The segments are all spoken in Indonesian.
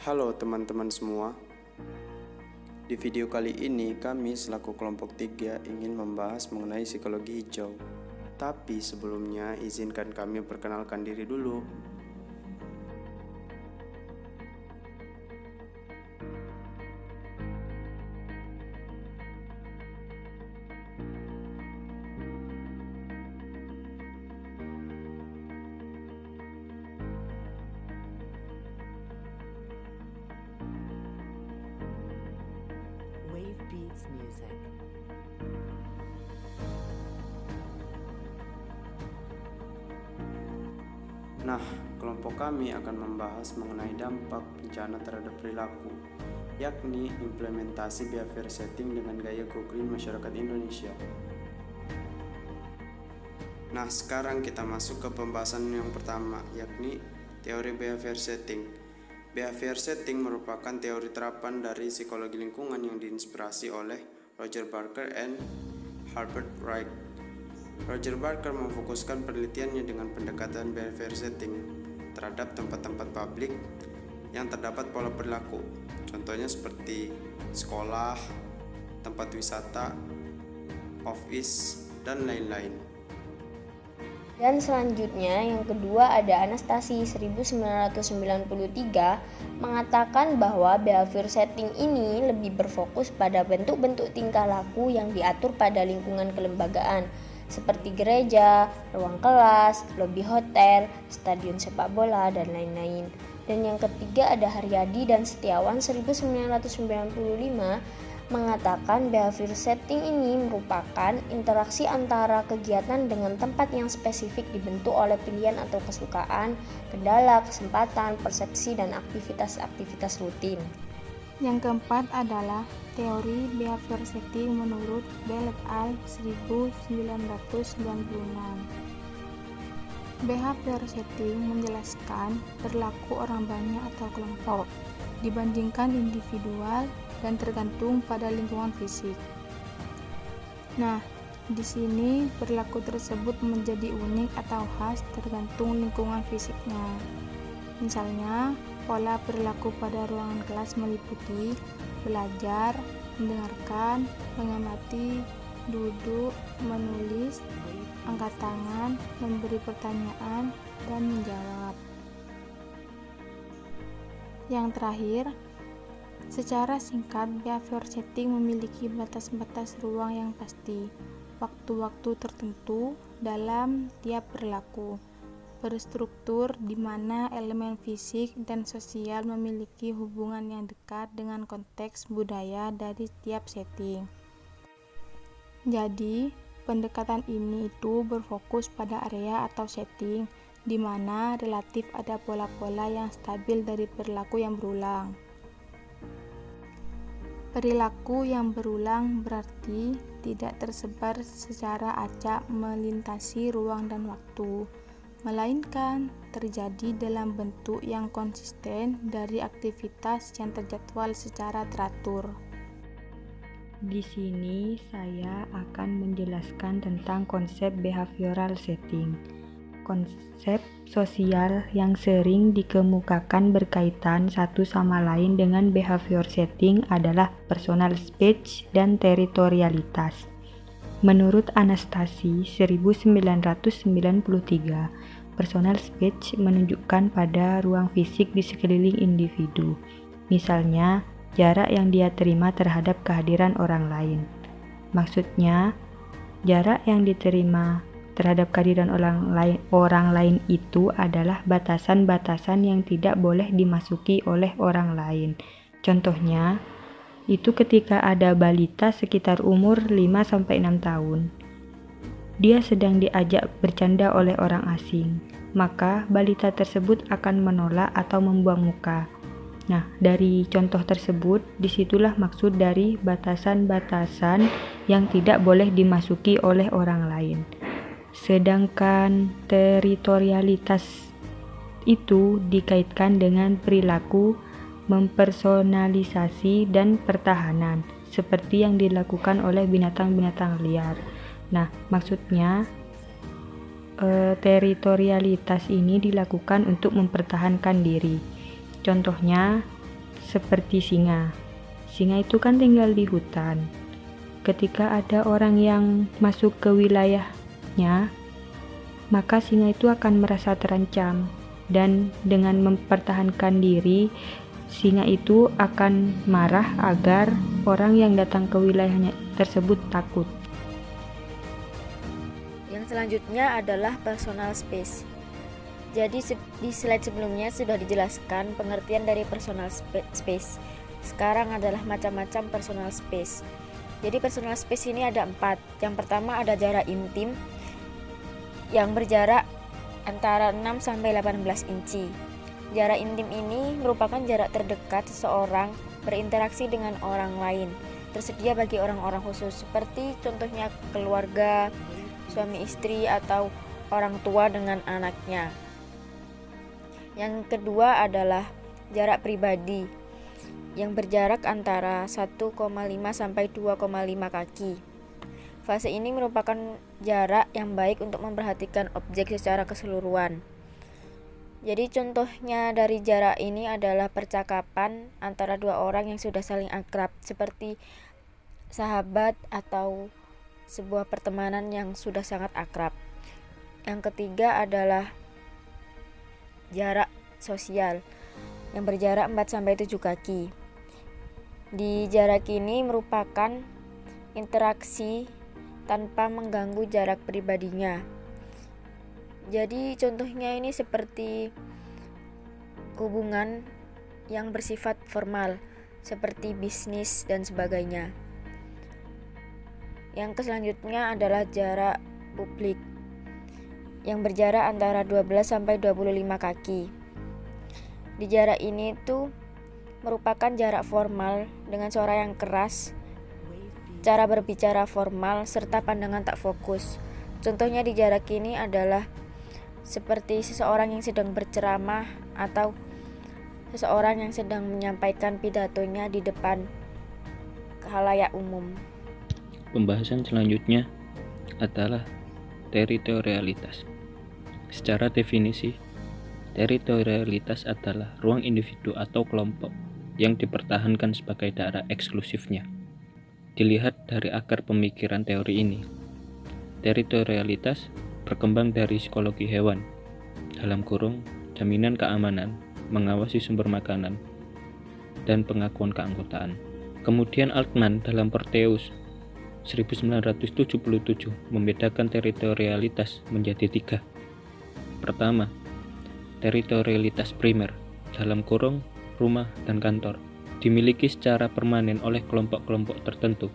Halo teman-teman semua. Di video kali ini kami selaku kelompok 3 ingin membahas mengenai psikologi hijau. Tapi sebelumnya izinkan kami perkenalkan diri dulu. Wave Beats Music. Nah, kelompok kami akan membahas mengenai dampak bencana terhadap perilaku, yakni implementasi behavior setting dengan gaya Go Green masyarakat Indonesia. Nah, sekarang kita masuk ke pembahasan yang pertama, yakni teori behavior setting. Behavior setting merupakan teori terapan dari psikologi lingkungan yang diinspirasi oleh Roger Barker dan Herbert Wright. Roger Barker memfokuskan penelitiannya dengan pendekatan behavior setting terhadap tempat-tempat publik yang terdapat pola perilaku. Contohnya seperti sekolah, tempat wisata, office, dan lain-lain. Dan selanjutnya yang kedua ada Anastasi 1993 mengatakan bahwa behavior setting ini lebih berfokus pada bentuk-bentuk tingkah laku yang diatur pada lingkungan kelembagaan seperti gereja, ruang kelas, lobi hotel, stadion sepak bola, dan lain-lain. Dan yang ketiga ada Haryadi dan Setiawan 1995 mengatakan behavior setting ini merupakan interaksi antara kegiatan dengan tempat yang spesifik dibentuk oleh pilihan atau kesukaan, kendala, kesempatan, persepsi, dan aktivitas-aktivitas rutin. Yang keempat adalah teori behavior setting menurut Bell et al. 1996. Behavior setting menjelaskan perilaku orang banyak atau kelompok dibandingkan individual dan tergantung pada lingkungan fisik. Nah, di sini perilaku tersebut menjadi unik atau khas tergantung lingkungan fisiknya. Misalnya, pola perilaku pada ruangan kelas meliputi belajar, mendengarkan, mengamati, duduk, menulis, angkat tangan, memberi pertanyaan, dan menjawab. Yang terakhir, secara singkat, behavior setting memiliki batas-batas ruang yang pasti, waktu-waktu tertentu dalam tiap perilaku, berstruktur di mana elemen fisik dan sosial memiliki hubungan yang dekat dengan konteks budaya dari tiap setting. Jadi, pendekatan ini itu berfokus pada area atau setting di mana relatif ada pola-pola yang stabil dari perilaku yang berulang. Perilaku yang berulang berarti tidak tersebar secara acak melintasi ruang dan waktu, melainkan terjadi dalam bentuk yang konsisten dari aktivitas yang terjadwal secara teratur. Di sini saya akan menjelaskan tentang konsep behavioral setting. Konsep sosial yang sering dikemukakan berkaitan satu sama lain dengan behavior setting adalah personal space dan teritorialitas. Menurut Anastasi 1993, personal space menunjukkan pada ruang fisik di sekeliling individu. Misalnya, jarak yang dia terima terhadap kehadiran orang lain. Maksudnya, jarak yang diterima terhadap kehadiran orang lain itu adalah batasan-batasan yang tidak boleh dimasuki oleh orang lain. Contohnya, itu ketika ada balita sekitar umur 5-6 tahun. Dia sedang diajak bercanda oleh orang asing, maka balita tersebut akan menolak atau membuang muka. Nah, dari contoh tersebut, disitulah maksud dari batasan-batasan yang tidak boleh dimasuki oleh orang lain. Sedangkan teritorialitas itu dikaitkan dengan perilaku mempersonalisasi dan pertahanan, seperti yang dilakukan oleh binatang-binatang liar. Nah, maksudnya teritorialitas ini dilakukan untuk mempertahankan diri. Contohnya, seperti singa. Singa itu kan tinggal di hutan. Ketika ada orang yang masuk ke wilayahnya, maka singa itu akan merasa terancam, dan dengan mempertahankan diri, singa itu akan marah agar orang yang datang ke wilayahnya tersebut takut. Yang selanjutnya adalah personal space. Jadi di slide sebelumnya sudah dijelaskan pengertian dari personal space. Sekarang adalah macam-macam personal space. Jadi personal space ini ada 4. Yang pertama ada jarak intim yang berjarak antara 6 sampai 18 inci. Jarak intim ini merupakan jarak terdekat seseorang berinteraksi dengan orang lain. Tersedia bagi orang-orang khusus seperti contohnya keluarga, suami istri atau orang tua dengan anaknya. Yang kedua adalah jarak pribadi yang berjarak antara 1,5 sampai 2,5 kaki. Fase ini merupakan jarak yang baik untuk memperhatikan objek secara keseluruhan. Jadi contohnya dari jarak ini adalah percakapan antara dua orang yang sudah saling akrab, seperti sahabat atau sebuah pertemanan yang sudah sangat akrab. Yang ketiga adalah jarak sosial yang berjarak 4-7 kaki. Di jarak ini merupakan interaksi tanpa mengganggu jarak pribadinya. Jadi contohnya ini seperti hubungan yang bersifat formal, seperti bisnis dan sebagainya. Yang selanjutnya adalah jarak publik yang berjarak antara 12-25 kaki. Di jarak ini tuh merupakan jarak formal dengan suara yang keras, cara berbicara formal, serta pandangan tak fokus. Contohnya di jarak ini adalah seperti seseorang yang sedang berceramah atau seseorang yang sedang menyampaikan pidatonya di depan khalayak umum. Pembahasan selanjutnya adalah teritorialitas. Secara definisi, teritorialitas adalah ruang individu atau kelompok yang dipertahankan sebagai daerah eksklusifnya. Dilihat dari akar pemikiran teori ini, teritorialitas berkembang dari psikologi hewan, dalam kurung jaminan keamanan, mengawasi sumber makanan, dan pengakuan keanggotaan. Kemudian Altman dalam Proteus 1977 membedakan teritorialitas menjadi 3. Pertama, teritorialitas primer, dalam kurung rumah dan kantor, dimiliki secara permanen oleh kelompok-kelompok tertentu,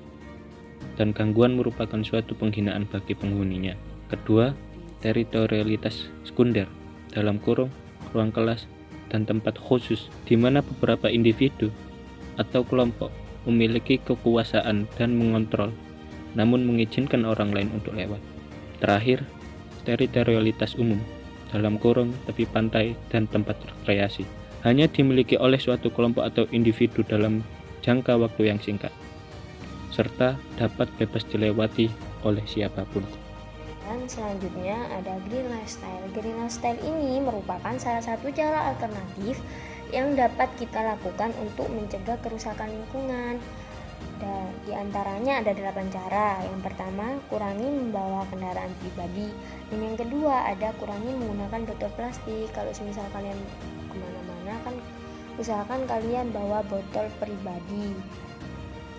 dan gangguan merupakan suatu penghinaan bagi penghuninya. Kedua, teritorialitas sekunder, dalam kurung ruang kelas dan tempat khusus, di mana beberapa individu atau kelompok memiliki kekuasaan dan mengontrol, namun mengizinkan orang lain untuk lewat. Terakhir, teritorialitas umum, dalam kurung tepi pantai dan tempat rekreasi, hanya dimiliki oleh suatu kelompok atau individu dalam jangka waktu yang singkat, serta dapat bebas dilewati oleh siapapun. Dan selanjutnya ada green lifestyle. Green lifestyle ini merupakan salah satu cara alternatif yang dapat kita lakukan untuk mencegah kerusakan lingkungan. Dan diantaranya ada 8 cara. Yang pertama, kurangi membawa kendaraan pribadi. Dan yang kedua, ada kurangi menggunakan botol plastik. Kalau misal kalian kemana-mana kan usahakan kalian bawa botol pribadi.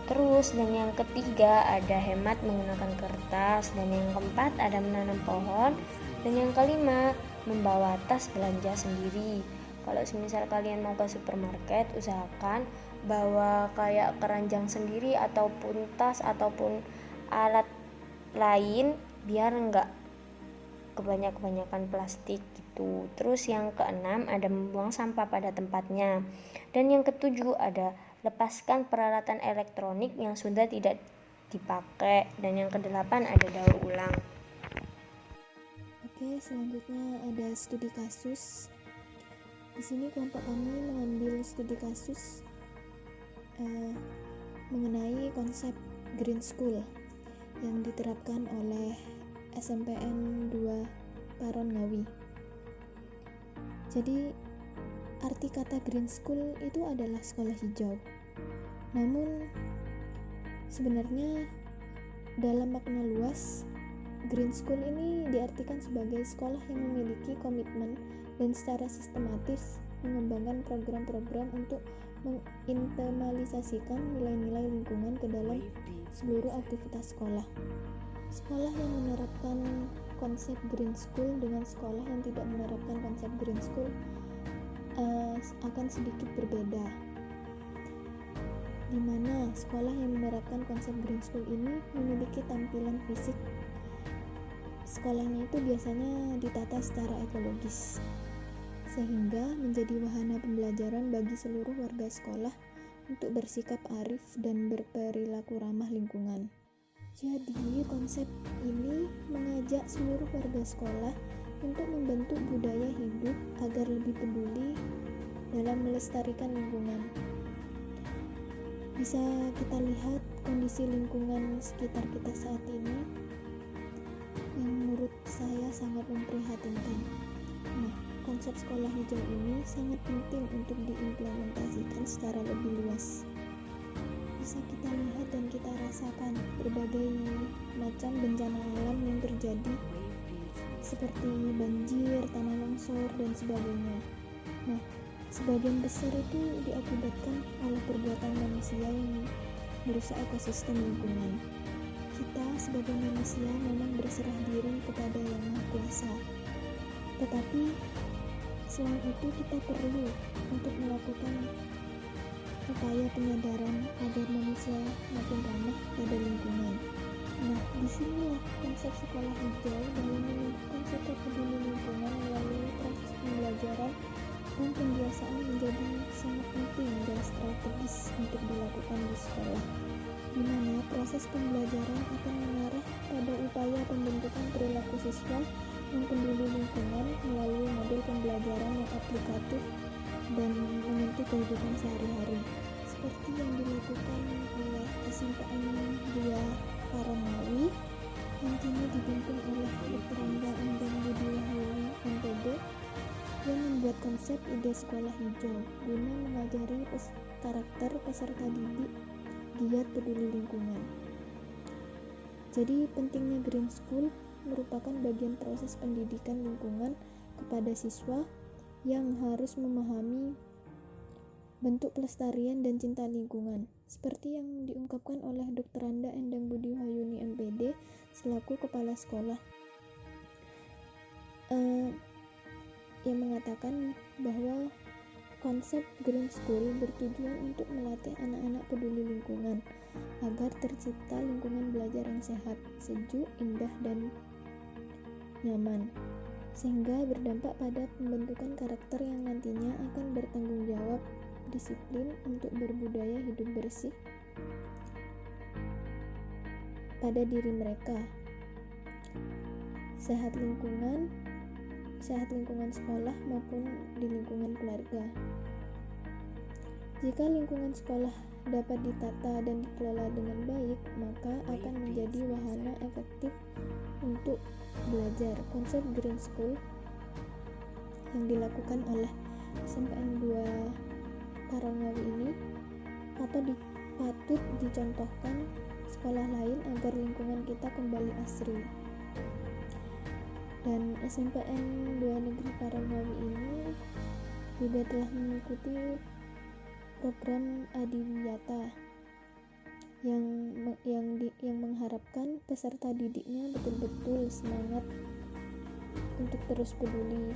Terus, dan yang ketiga ada hemat menggunakan kertas. Dan yang keempat ada menanam pohon. Dan yang kelima, membawa tas belanja sendiri. Kalau misal kalian mau ke supermarket, usahakan bawa kayak keranjang sendiri ataupun tas ataupun alat lain biar enggak kebanyakan plastik gitu. Terus yang keenam ada membuang sampah pada tempatnya. Dan yang ketujuh ada lepaskan peralatan elektronik yang sudah tidak dipakai. Dan yang kedelapan ada daur ulang. Oke, selanjutnya ada studi kasus. Di sini kelompok kami mengambil studi kasus mengenai konsep Green School yang diterapkan oleh SMPN 2 Paron Ngawi. Jadi arti kata green school itu adalah sekolah hijau. Namun sebenarnya dalam makna luas, green school ini diartikan sebagai sekolah yang memiliki komitmen dan secara sistematis mengembangkan program-program untuk menginternalisasikan nilai-nilai lingkungan ke dalam seluruh aktivitas sekolah. Sekolah yang menerapkan konsep green school dengan sekolah yang tidak menerapkan konsep green school akan sedikit berbeda, di mana sekolah yang menerapkan konsep green school ini memiliki tampilan fisik sekolahnya itu biasanya ditata secara ekologis, sehingga menjadi wahana pembelajaran bagi seluruh warga sekolah untuk bersikap arif dan berperilaku ramah lingkungan. Jadi konsep ini mengajak seluruh warga sekolah untuk membentuk budaya hidup agar lebih peduli dalam melestarikan lingkungan. Bisa kita lihat kondisi lingkungan sekitar kita saat ini yang menurut saya sangat memprihatinkan. Nah, konsep sekolah hijau ini sangat penting untuk diimplementasikan secara lebih luas. Bisa kita lihat dan kita rasakan berbagai macam bencana alam yang terjadi seperti banjir, tanah longsor, dan sebagainya. Nah, sebagian besar itu diakibatkan oleh perbuatan manusia yang merusak ekosistem lingkungan. Kita sebagai manusia memang berserah diri kepada Yang Maha Kuasa. Tetapi selain itu kita perlu untuk melakukan upaya penyadaran agar manusia makin ramah pada lingkungan. Nah, disinilah konsep sekolah hijau dalam menumbuhkan sikap peduli lingkungan melalui proses pembelajaran dan pembiasaan menjadi sangat penting dan strategis untuk dilakukan di sekolah, di mana proses pembelajaran akan mengarah pada upaya pembentukan perilaku siswa yang peduli lingkungan melalui model pembelajaran yang aplikatif dan menyentuh kehidupan sehari-hari, seperti yang dilakukan oleh SMPN 2 Karangwawi yang kini dipimpin oleh Dr. Rangga Endang Budi Wahyuni MPD, yang membuat konsep ide sekolah hijau guna mengajari karakter peserta didik giat peduli lingkungan. Jadi pentingnya Green School merupakan bagian proses pendidikan lingkungan kepada siswa yang harus memahami bentuk pelestarian dan cinta lingkungan, seperti yang diungkapkan oleh Dr. Randa Endang Budi Wahyuni MPD selaku kepala sekolah, yang mengatakan bahwa konsep Green School bertujuan untuk melatih anak-anak peduli lingkungan agar tercipta lingkungan belajar yang sehat, sejuk, indah, dan nyaman, sehingga berdampak pada pembentukan karakter yang nantinya akan bertanggung jawab, disiplin untuk berbudaya hidup bersih pada diri mereka, sehat lingkungan sekolah maupun di lingkungan keluarga. Jika lingkungan sekolah dapat ditata dan dikelola dengan baik, maka akan menjadi wahana efektif untuk belajar. Konsep Green School yang dilakukan oleh SMPN 2 Karangwawi ini patut dicontohkan sekolah lain agar lingkungan kita kembali asri. Dan SMPN 2 Negeri Karangwawi ini juga telah mengikuti program Adiwiyata yang mengharapkan peserta didiknya betul-betul semangat untuk terus peduli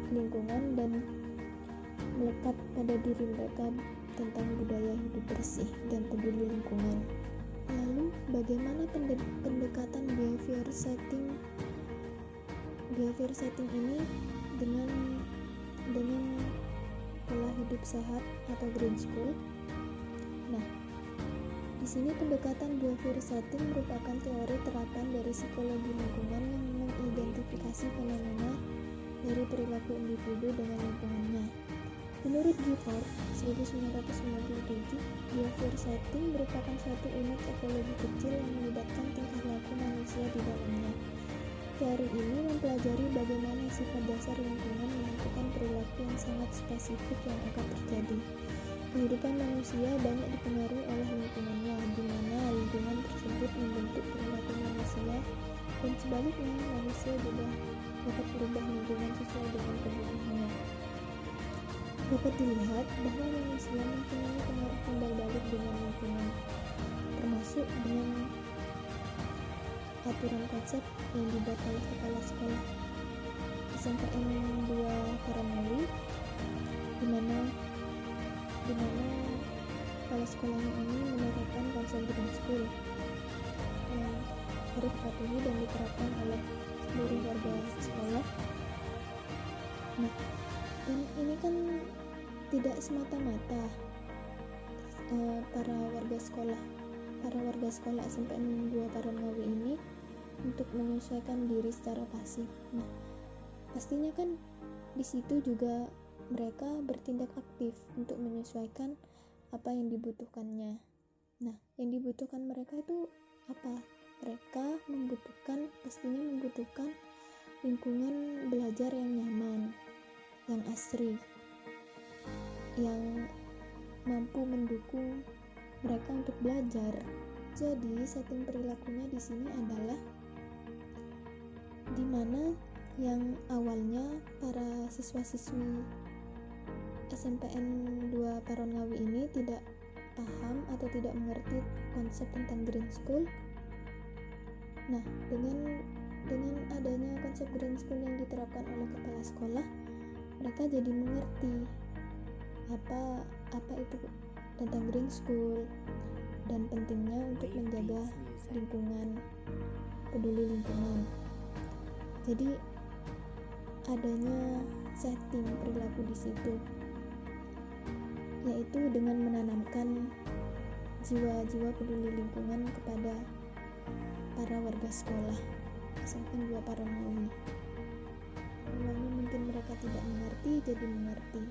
lingkungan dan melekat pada diri mereka tentang budaya hidup bersih dan peduli lingkungan. Lalu bagaimana pendekatan behavior setting ini dengan pola hidup sehat atau Green School? Nah, di sini pendekatan behavior setting merupakan teori terapan dari psikologi lingkungan yang mengidentifikasi fenomena dari perilaku individu dengan lingkungannya. Menurut Gifford 1997, behavior setting merupakan suatu unit ekologi kecil yang melibatkan tingkah laku manusia di dalamnya. Teori ini mempelajari bagaimana sifat dasar lingkungan menentukan perilaku yang sangat spesifik yang akan terjadi. Kehidupan manusia banyak dipengaruhi oleh lingkungannya, di mana lingkungan tersebut membentuk perilaku manusia, dan sebaliknya manusia juga dapat berubah lingkungan sesuai dengan kebutuhannya. Dapat dilihat bahwa manusia mempunyai pengaruh timbal balik dengan lingkungan, termasuk dengan aturan konsep yang dibuat oleh kepala sekolah SMPN 2 Parangawi, di mana kepala sekolahnya ini menerapkan konsep green school yang harus dipatuhi dan diterapkan oleh seluruh warga sekolah. Nah, dan ini kan tidak semata-mata para warga sekolah SMPN 2 Parangawi ini untuk menyesuaikan diri secara pasif. Nah, pastinya kan di situ juga mereka bertindak aktif untuk menyesuaikan apa yang dibutuhkannya. Nah, yang dibutuhkan mereka itu apa? Mereka pastinya membutuhkan lingkungan belajar yang nyaman, yang asri, yang mampu mendukung mereka untuk belajar. Jadi, setting perilakunya di sini adalah di mana yang awalnya para siswa-siswi SMPN 2 Parangawi ini tidak paham atau tidak mengerti konsep tentang green school. Nah, dengan adanya konsep green school yang diterapkan oleh kepala sekolah, mereka jadi mengerti apa itu tentang green school dan pentingnya untuk menjaga lingkungan, peduli lingkungan. Jadi adanya setting perilaku di situ, yaitu dengan menanamkan jiwa-jiwa peduli lingkungan kepada para warga sekolah SMPN 2 Parangawi. Awalnya mungkin mereka tidak mengerti, jadi mengerti.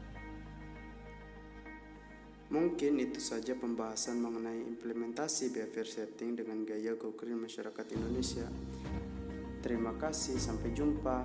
Mungkin itu saja pembahasan mengenai implementasi behavior setting dengan gaya Go Green masyarakat Indonesia. Terima kasih, sampai jumpa.